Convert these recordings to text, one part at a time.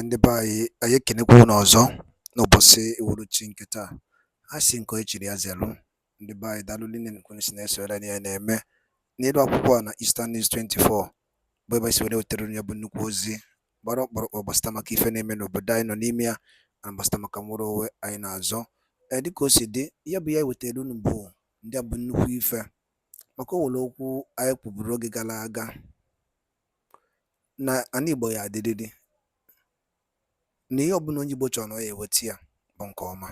Ndị be anyị ekenekwa unu ọzọ n'ụbọchị uhuruchi nke taa. Ha si nke echiri ya zelu. Ndị be anyị daalụ niile nkwenye si na-esore anyị ya na-eme n'elu akwụkwọ a na Eastern News 24 bụ ebe si were wetara ya bụ nnukwu ozi gbara ọkpọrọkpọ gbasịta maka ife na-eme n'obodo anyị nọ n'ime ya na gbasịta maka nwere onwe anyị na-azọ. Dịka o si dị, ya bụ ya wetara unu bụ ndị a bụ nnukwu ife maka o nwere okwu anyị kwuburu oge gara aga na ana Igbo ya adịrịrị na ihe ọbụla onye Igbo chọrọ na ya eweta ya bụ nke ọma,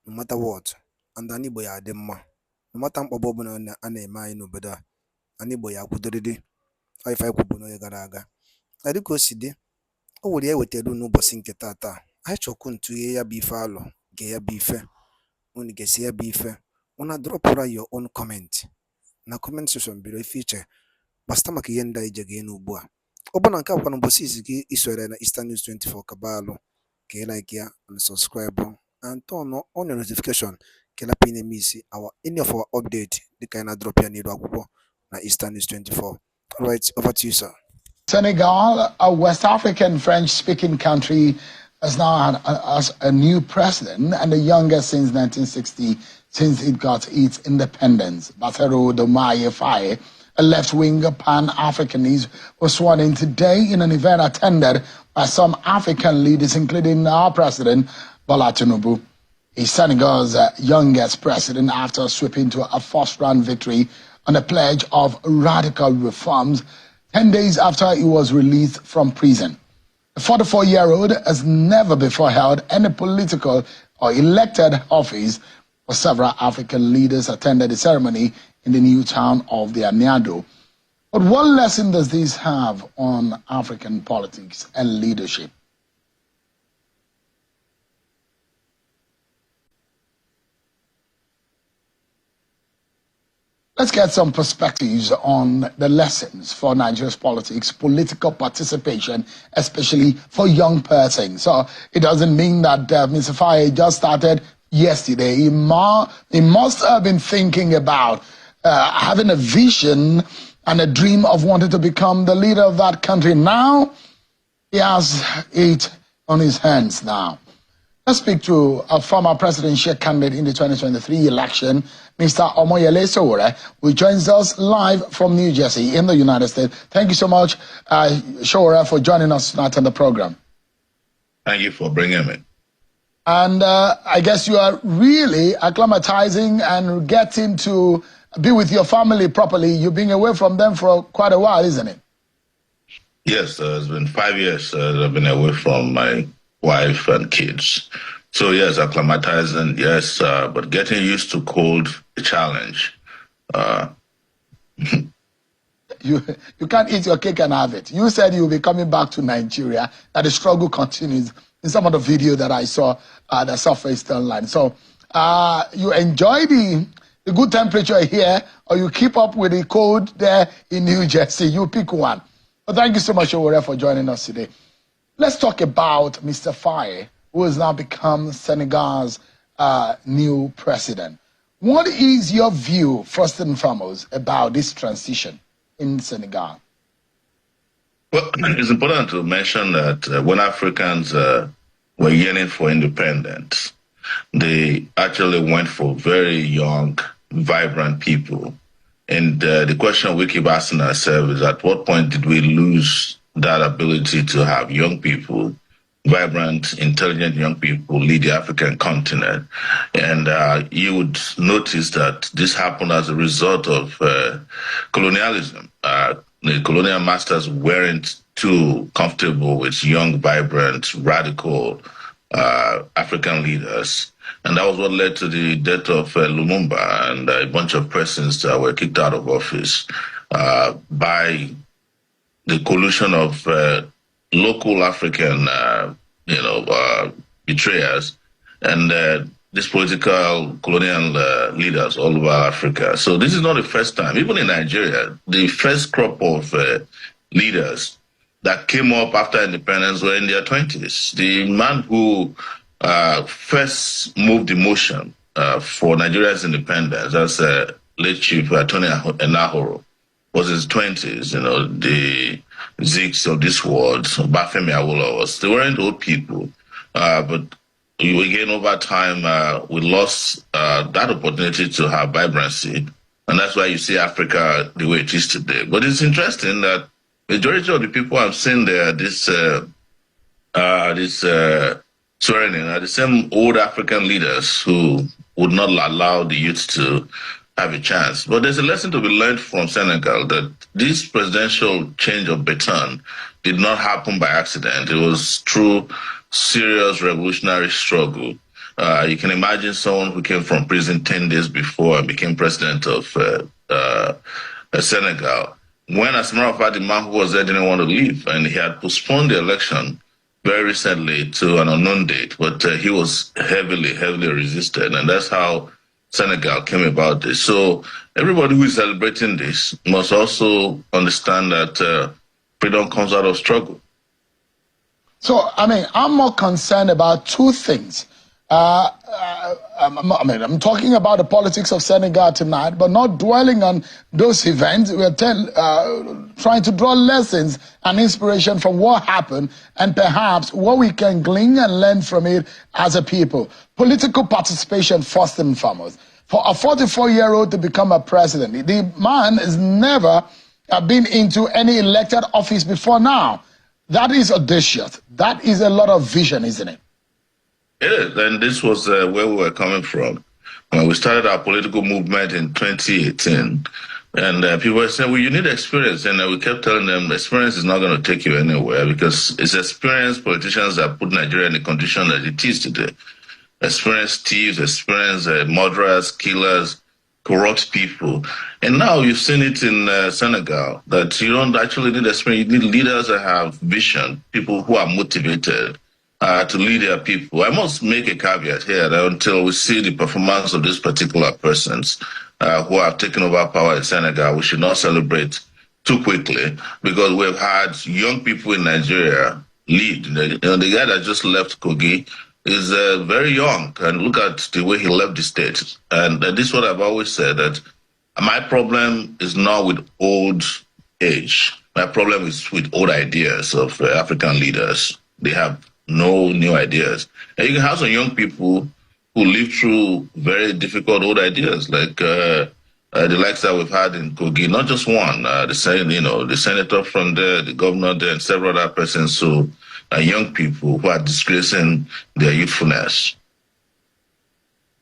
no matter what, and ana Igbo ya adị mma, no matter mkpọgbu ọbụla a na-eme anyị n'obodo a, ana Igbo ya akwụdorịrị ife anyị kwuburu n'oge gara aga. Dịka o si dị, o nwere ya ewetara n'ụbọchị nke taa anyị chọkwu ntụnye ya bụ ife alụ ge ya bụ ife unu ga-esi ya bụ ife unu drọpụra your own comment na comment section biro ife iche gbasịta maka ihe ndị anyị je ga ugbu a. Ọ bụ na nke akwa n'ụbọchị izi gị isore na Eastern News 24 kabalụ ka ị like ya and subscribe and turn on your notification ka ị lapụ na-eme isi any of our update dịka anyị na-drop ya n'elu akwụkwọ na Eastern News 24. All right, over to you, sir. Senegal, a West African French-speaking country, has now had a new president and the youngest since 1960, since it got its independence. Bassirou Diomaye Faye, a left-wing Pan-Africanist, was sworn in today in an event attended by some African leaders, including our president, Bola Tinubu. He's Senegal's youngest president after sweeping to a first-round victory on a pledge of radical reforms 10 days after he was released from prison. The 44-year-old has never before held any political or elected office, for several African leaders attended the ceremony in the new town of the Aniado. But what lesson does this have on African politics and leadership? Let's get some perspectives on the lessons for Nigeria's politics, political participation, especially for young persons. So it doesn't mean that Mr. Faye just started yesterday. He must have been thinking about having a vision and a dream of wanting to become the leader of that country. Now he has it on his hands now. Let's speak to a former presidential candidate in the 2023 election, Mr. Omoyele Sowore, who joins us live from New Jersey in the United States. Thank you so much, Sowore, for joining us tonight on the program. Thank you for bringing me. And I guess you are really acclimatizing and getting to be with your family properly. You've been away from them for quite a while, isn't it? Yes, it's been 5 years I've been away from my wife and kids. So yes, acclimatizing, yes, but getting used to cold, a challenge. You can't eat your cake and have it. You said you'll be coming back to Nigeria, that the struggle continues in some of the video that I saw that surfaced online. So you enjoy the good temperature here, or you keep up with the cold there in New Jersey. You pick one. But thank you so much, Sowore, for joining us today. Let's talk about Mr. Faye, who has now become Senegal's new president. What is your view, first and foremost, about this transition in Senegal? Well, it's important to mention that when Africans were yearning for independence, they actually went for very young, vibrant people. And the question we keep asking ourselves is, at what point did we lose that ability to have young people, vibrant, intelligent young people, lead the African continent? And you would notice that this happened as a result of colonialism. The colonial masters weren't too comfortable with young, vibrant, radical African leaders. And that was what led to the death of Lumumba and a bunch of presidents that were kicked out of office by the collusion of local African, betrayers and these political colonial leaders all over Africa. So this is not the first time. Even in Nigeria, the first crop of leaders that came up after independence were in their 20s. The man who first moved the motion for Nigeria's independence, that's late Chief Tony Enahoro, was his 20s, the Zeeks of this world, Bafemi Awolowo. They weren't old people, but again, over time, we lost that opportunity to have vibrancy. And that's why you see Africa the way it is today. But it's interesting that majority of the people I'm seeing there, swearing in, are the same old African leaders who would not allow the youth to have a chance. But there's a lesson to be learned from Senegal that this presidential change of baton did not happen by accident. It was through serious revolutionary struggle. You can imagine someone who came from prison 10 days before and became president of Senegal. When, as a matter of fact, the man who was there didn't want to leave, and he had postponed the election very recently to an unknown date, but he was heavily resisted, and that's how Senegal came about this. So everybody who is celebrating this must also understand that freedom comes out of struggle. So, I'm more concerned about two things. I'm talking about the politics of Senegal tonight, but not dwelling on those events. We're trying to draw lessons and inspiration from what happened and perhaps what we can glean and learn from it as a people. Political participation first and foremost. For a 44-year-old to become a president, the man has never been into any elected office before now. That is audacious. That is a lot of vision, isn't it? It is, and this was where we were coming from. When we started our political movement in 2018, and people were saying, well, you need experience. And we kept telling them, experience is not going to take you anywhere because it's experienced politicians that put Nigeria in the condition that it is today. Experienced thieves, experienced murderers, killers, corrupt people. And now you've seen it in Senegal, that you don't actually need experience. You need leaders that have vision, people who are motivated to lead their people. I must make a caveat here that until we see the performance of these particular persons who have taken over power in Senegal, we should not celebrate too quickly because we've had young people in Nigeria lead. The guy that just left Kogi is very young, and look at the way he left the state. And this is what I've always said, that my problem is not with old age. My problem is with old ideas of African leaders. They have no new ideas. And you can have some young people who live through very difficult old ideas, like the likes that we've had in Kogi, not just one, the senator from there, the governor there, and several other persons who are young people who are disgracing their youthfulness.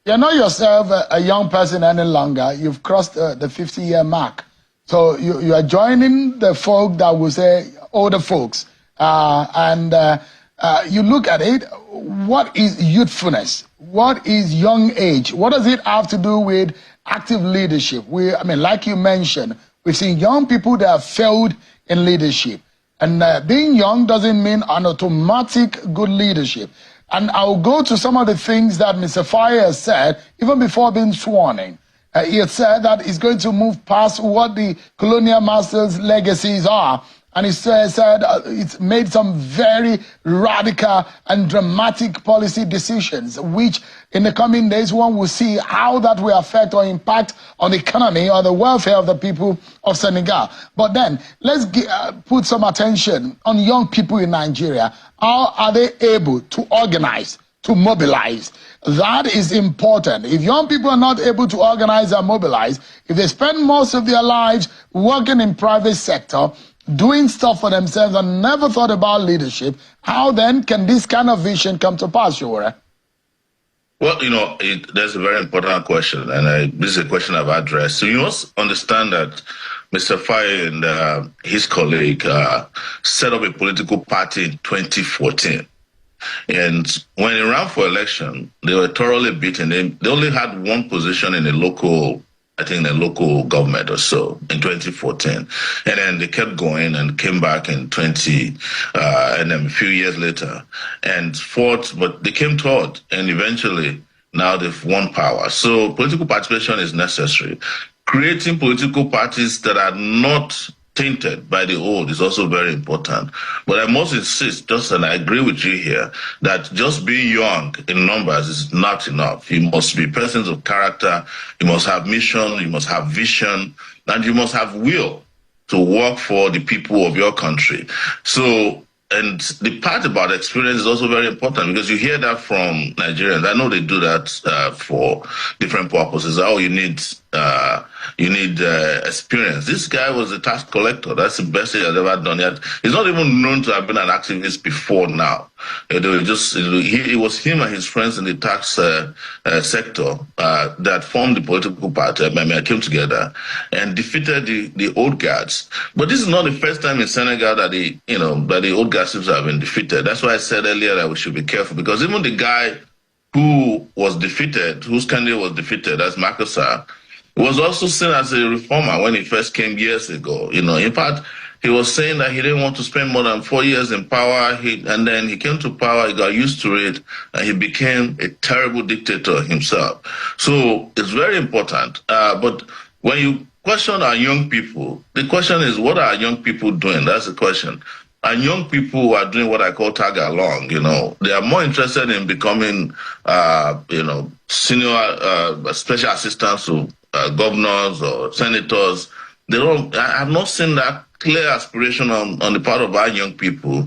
You're not yourself a young person any longer. You've crossed the 50-year mark. So you are joining the folk that will say older folks. You look at it, what is youthfulness? What is young age? What does it have to do with active leadership? Like you mentioned, we've seen young people that have failed in leadership. And being young doesn't mean an automatic good leadership. And I'll go to some of the things that Mr. Faye has said, even before being sworn in. He had said that he's going to move past what the colonial masters' legacies are. And he said it's made some very radical and dramatic policy decisions, which in the coming days, one will see how that will affect or impact on the economy or the welfare of the people of Senegal. But then let's put some attention on young people in Nigeria. How are they able to organize, to mobilize? That is important. If young people are not able to organize and mobilize, if they spend most of their lives working in private sector, doing stuff for themselves and never thought about leadership, how then can this kind of vision come to pass, Showore? Well, there's a very important question, and this is a question I've addressed. So you must understand that Mr. Faye and his colleague set up a political party in 2014. And when he ran for election, they were thoroughly beaten. They only had one position in a local government or so in 2014. And then they kept going and came back in and then a few years later and fought, but they came third, and eventually now they've won power. So political participation is necessary. Creating political parties that are not tainted by the old is also very important. But I must insist, and I agree with you here, that just being young in numbers is not enough. You must be persons of character, you must have mission, you must have vision, and you must have will. to work for the people of your country. So, and the part about experience is also very important because you hear that from Nigerians. I know they do that for different purposes. Oh, you need experience. This guy was a tax collector. That's the best thing I've ever done. Yet he's not even known to have been an activist before now. They were just it was him and his friends in the tax sector that formed the political party. I came together and defeated the old guards. But this is not the first time in Senegal that the old guards have been defeated. That's why I said earlier that we should be careful because even the guy who was defeated, whose candidate was defeated, that's Macky Sall, was also seen as a reformer when he first came years ago. In fact, he was saying that he didn't want to spend more than 4 years in power. And then he came to power, he got used to it, and he became a terrible dictator himself. So it's very important. But when you question our young people, the question is, what are young people doing? That's the question. And young people are doing what I call tag along. They are more interested in becoming, senior special assistants to governors or senators. I have not seen that clear aspiration on the part of our young people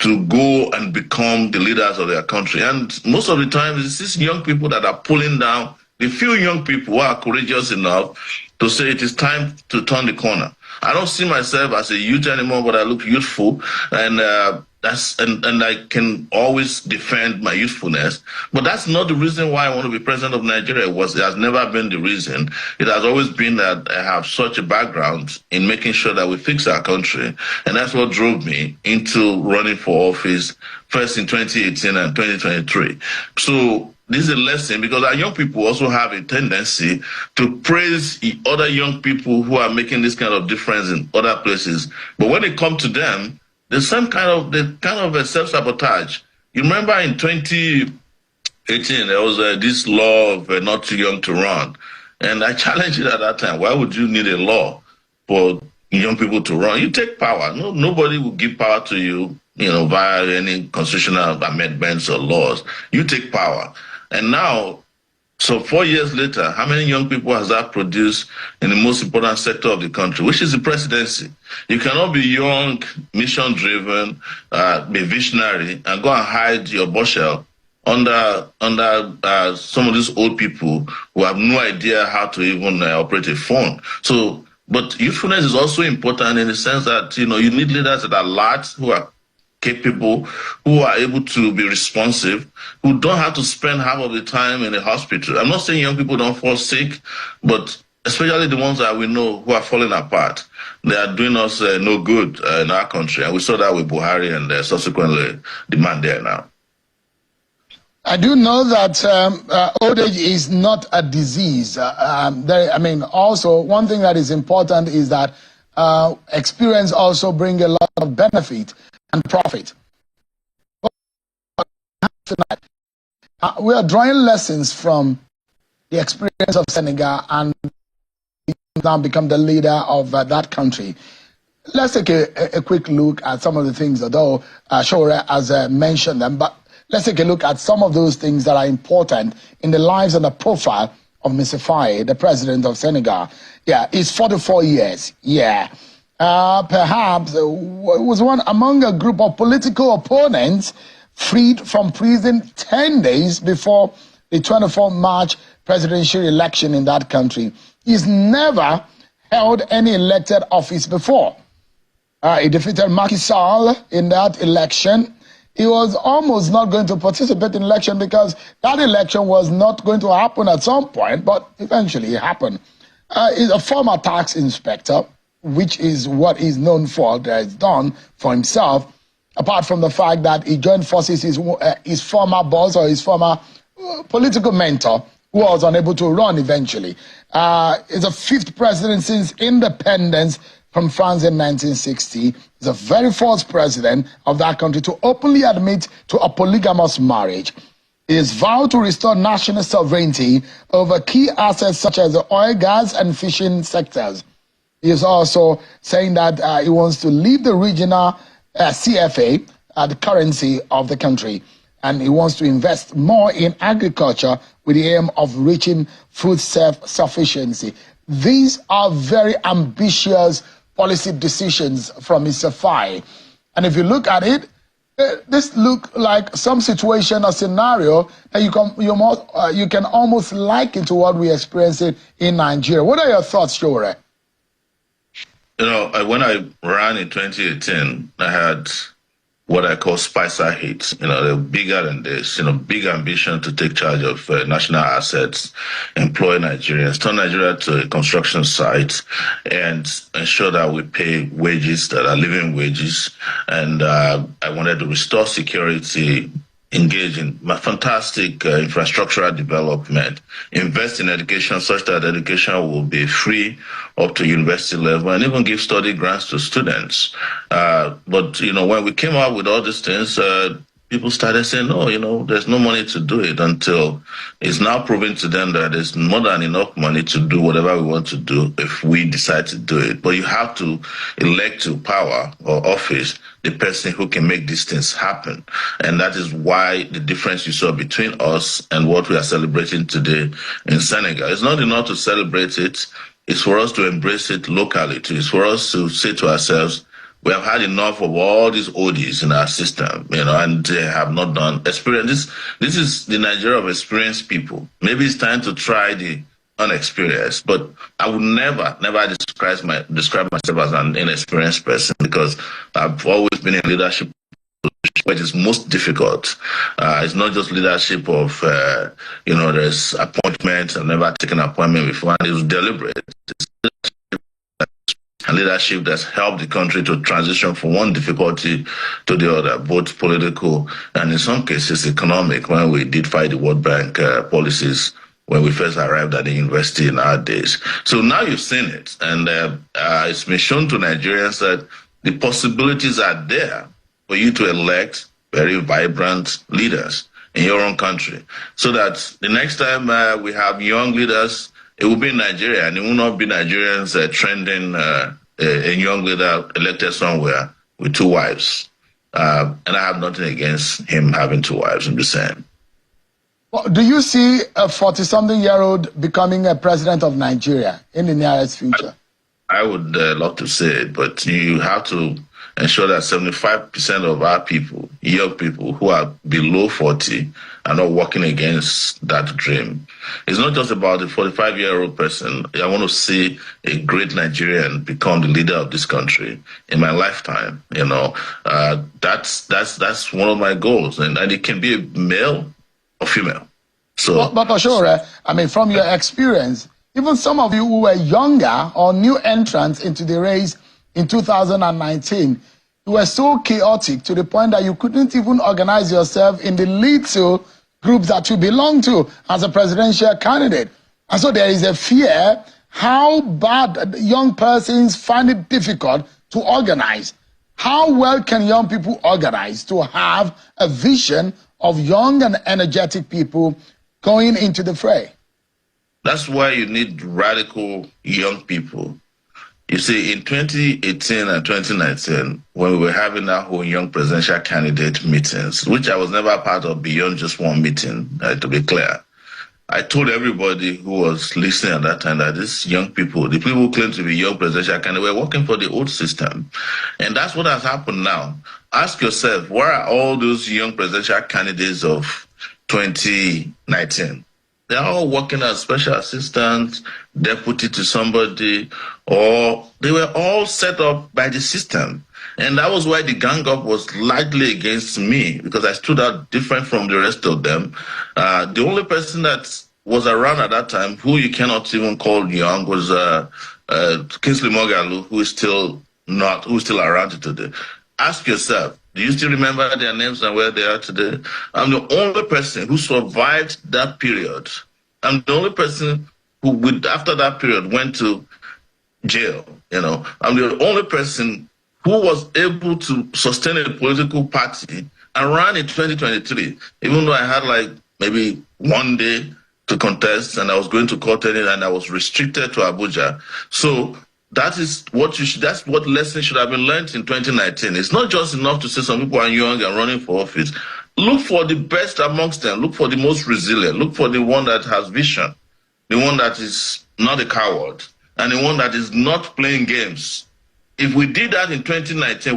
to go and become the leaders of their country. And most of the time, it's these young people that are pulling down the few young people who are courageous enough to say it is time to turn the corner. I don't see myself as a youth anymore, but I look youthful, and I can always defend my youthfulness. But that's not the reason why I want to be president of Nigeria. It has never been the reason. It has always been that I have such a background in making sure that we fix our country, and that's what drove me into running for office first in 2018 and 2023. So this is a lesson because our young people also have a tendency to praise other young people who are making this kind of difference in other places. But when it comes to them, there's some kind of a self-sabotage. You remember in 2018, there was this law of not too young to run. And I challenged it at that time. Why would you need a law for young people to run? You take power. Nobody will give power to you, via any constitutional amendments or laws. You take power. And now, so 4 years later, how many young people has that produced in the most important sector of the country, which is the presidency? You cannot be young, mission-driven, be visionary, and go and hide your bushel under some of these old people who have no idea how to even operate a phone. So, but youthfulness is also important in the sense that, you need leaders that are large, who are capable, who are able to be responsive, who don't have to spend half of the time in the hospital. I'm not saying young people don't fall sick, but especially the ones that we know who are falling apart. They are doing us no good in our country. And we saw that with Buhari and subsequently the man there now. I do know that old age is not a disease. Also, one thing that is important is that experience also brings a lot of benefit and profit. Tonight, we are drawing lessons from the experience of Senegal and now become the leader of that country. Let's take a quick look at some of the things, although Shore has mentioned them, but let's take a look at some of those things that are important in the lives and the profile of Mr. Faye, the president of Senegal. Yeah, he's 44 years. Yeah. Perhaps was one among a group of political opponents freed from prison 10 days before the 24 March presidential election in that country. He's never held any elected office before. He defeated Macky Sall in that election. He was almost not going to participate in election because that election was not going to happen at some point, but eventually it happened. He's a former tax inspector, which is what he's known for, that he's done for himself, apart from the fact that he joined forces his former boss or his former political mentor, who was unable to run eventually. He's the 5th president since independence from France in 1960. He's the very first president of that country to openly admit to a polygamous marriage. He has vowed to restore national sovereignty over key assets such as the oil, gas, and fishing sectors. He is also saying that he wants to leave the regional CFA, the currency of the country, and he wants to invest more in agriculture with the aim of reaching food self-sufficiency. These are very ambitious policy decisions from Mr. Faye. And if you look at it, this look like some situation or scenario that you can almost liken to what we're experiencing in Nigeria. What are your thoughts, Shore? You know, when I ran in 2018, I had what I call Spicer hits. You know, they're bigger than this, you know, big ambition to take charge of national assets, employ Nigerians, turn Nigeria to a construction site, and ensure that we pay wages that are living wages. And I wanted to restore security, engage in fantastic infrastructural development, invest in education such that education will be free up to university level, and even give study grants to students. But, you know, when we came out with all these things, people started saying, no, you know, there's no money to do it, until it's now proven to them that there's more than enough money to do whatever we want to do if we decide to do it. But you have to elect to power or office the person who can make these things happen. And that is why the difference you saw between us and what we are celebrating today in Senegal. It's not enough to celebrate it. It's for us to embrace it locally. It's for us to say to ourselves, we have had enough of all these ODs in our system, you know, and they have not done experience. This is the Nigeria of experienced people. Maybe it's time to try the unexperienced, but I would never describe myself as an inexperienced person, because I've always been in leadership, which is most difficult. It's not just leadership of, you know, there's appointments. I've never taken an appointment before, and it was deliberate. And leadership that's helped the country to transition from one difficulty to the other, both political and in some cases economic, when we did fight the World Bank policies when we first arrived at the university in our days. So now you've seen it, and it's been shown to Nigerians that the possibilities are there for you to elect very vibrant leaders in your own country, so that the next time we have young leaders, it will be in Nigeria, and it will not be Nigerians trending a young leader elected somewhere with 2 wives. And I have nothing against him having 2 wives, I'm just saying. Well, do you see a 40-something-year-old becoming a president of Nigeria in the nearest future? I would love to say it, but you have to ensure that 75% of our people, young people who are below 40, are not working against that dream. It's not just about the 45-year-old person. I want to see a great Nigerian become the leader of this country in my lifetime. You know, that's one of my goals, and it can be a male or female. So, but sure, I mean, from your experience, even some of you who were younger or new entrants into the race in 2019, you were so chaotic to the point that you couldn't even organize yourself in the little groups that you belong to as a presidential candidate. And so there is a fear how bad young persons find it difficult to organize. How well can young people organize to have a vision of young and energetic people going into the fray? That's why you need radical young people. You see, in 2018 and 2019, when we were having that whole young presidential candidate meetings, which I was never a part of beyond just one meeting, to be clear, I told everybody who was listening at that time that these young people, the people who claim to be young presidential candidates, were working for the old system. And that's what has happened now. Ask yourself, where are all those young presidential candidates of 2019? They're all working as special assistants, deputy to somebody, or they were all set up by the system. And that was why the gang up was largely against me, because I stood out different from the rest of them. The only person that was around at that time, who you cannot even call young, was Kingsley Moghalu, who is still around today. Ask yourself, do you still remember their names and where they are today? I'm the only person who survived that period. I'm the only person who, after that period, went to jail. You know, I'm the only person who was able to sustain a political party and ran in 2023, even though I had like maybe one day to contest and I was going to court and I was restricted to Abuja. So that is what that's what lesson should have been learned in 2019. It's not just enough to say some people are young and running for office. Look for the best amongst them. Look for the most resilient. Look for the one that has vision, the one that is not a coward, and the one that is not playing games. if we did that in 2019,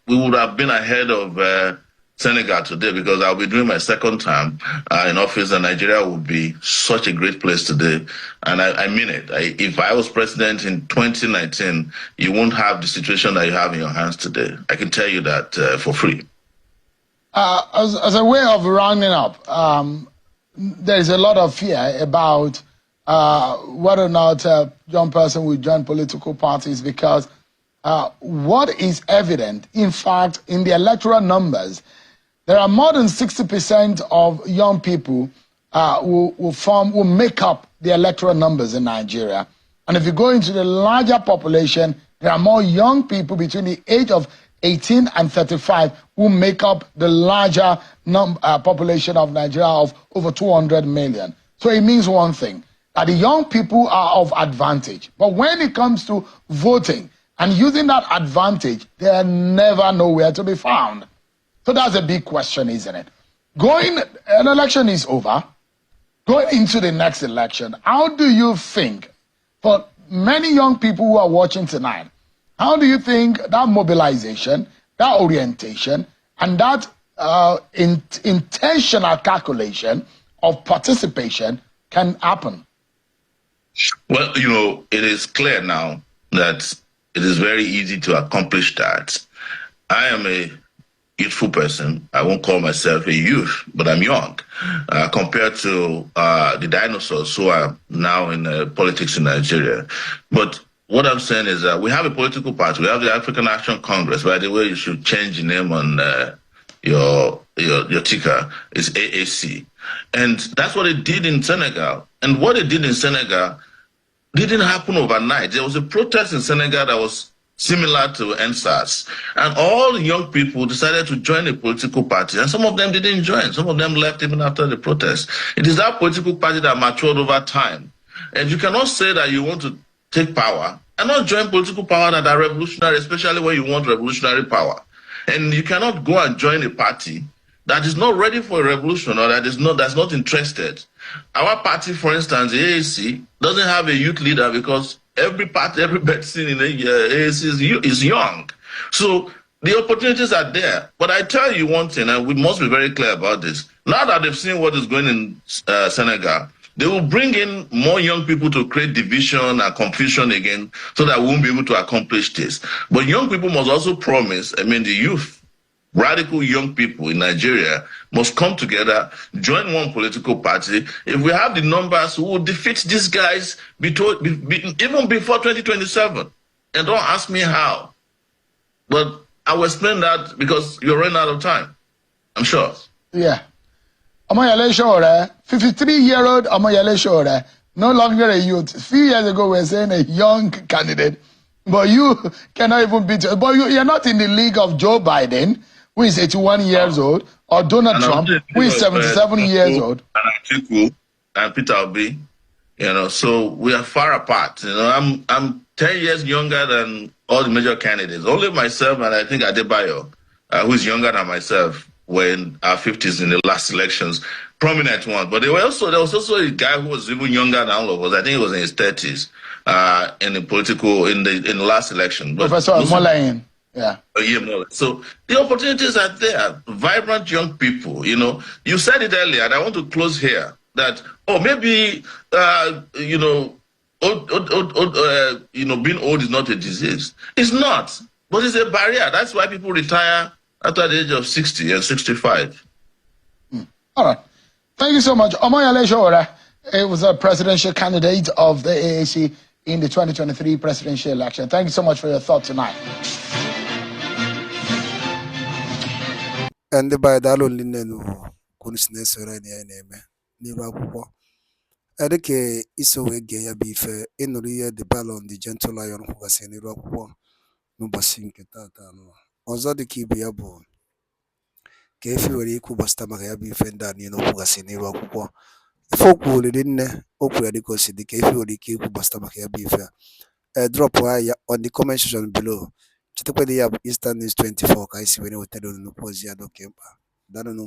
we would have been ahead of Senegal today, because I'll be doing my second term in office, and Nigeria would be such a great place today. And I mean it. If I was president in 2019, you won't have the situation that you have in your hands today. I can tell you that for free. As a way of rounding up, there is a lot of fear about whether or not a young person will join political parties, because what is evident, in fact, in the electoral numbers, there are more than 60% of young people who make up the electoral numbers in Nigeria. And if you go into the larger population, there are more young people between the age of 18 and 35 who make up the larger population of Nigeria of over 200 million. So it means one thing, that the young people are of advantage. But when it comes to voting and using that advantage, they are never nowhere to be found. So that's a big question, isn't it? An election is over, going into the next election, how do you think, for many young people who are watching tonight, how do you think that mobilization, that orientation, and that intentional calculation of participation can happen? Well, it is clear now that it is very easy to accomplish that. I am a youthful person. I won't call myself a youth, but I'm young compared to the dinosaurs who are now in politics in Nigeria. But what I'm saying is that we have a political party. We have the African Action Congress. By the way, you should change the name on your ticker. It's AAC. And that's what it did in Senegal. And what it did in Senegal didn't happen overnight. There was a protest in Senegal that was similar to NSAS. And all the young people decided to join a political party. And some of them didn't join. Some of them left even after the protest. It is that political party that matured over time. And you cannot say that you want to take power and not join political power that are revolutionary, especially when you want revolutionary power. And you cannot go and join a party that is not ready for a revolution or that's not interested. Our party, for instance, the AAC, doesn't have a youth leader because every person in the AAC is young. So the opportunities are there. But I tell you one thing, and we must be very clear about this. Now that they've seen what is going in Senegal, they will bring in more young people to create division and confusion again so that we won't be able to accomplish this. But young people must also promise, the youth, radical young people in Nigeria must come together, join one political party. If we have the numbers, we will defeat these guys even before 2027. And don't ask me how. But I will explain that because you're running out of time. I'm sure. Yeah. Omoyele Sowore, 53-year-old Omoyele Sowore, no longer a youth. A few years ago, we were saying a young candidate. But you cannot even beat it. But you're not in the league of Joe Biden, who is 81 years old, or Donald Trump, who is 77 years old. And Atiku and Peter Obi, so we are far apart. I'm 10 years younger than all the major candidates. Only myself and I think Adebayo, who is younger than myself, were in our 50s in the last elections, prominent ones. But there was also a guy who was even younger than all of us. I think he was in his 30s in the last election. But Professor Molayin. Yeah. So the opportunities are there. Vibrant young people, You said it earlier, and I want to close here, that, maybe, being old is not a disease. It's not, but it's a barrier. That's why people retire after the age of 60 and 65. All right. Thank you so much. Omoyele Sowore was a presidential candidate of the AAC in the 2023 presidential election. Thank you so much for your thought tonight. And by that only no consciousness or any name. Nirabupo. Edeke isowe gaya bife inuria the ballon the gentle lion who was in Nirabupo. No basink tata no. Ozo the kibiabo. Kefi were equal bastama ya bife and you know who was in Nirabupo. Folk would didn't open the cosi the kefi were equal bastama ya bife. Drop wire on the comment section below. Chitokwe the Eastern News 24 kaisi wene wotero no pose ya dokemba. Dano no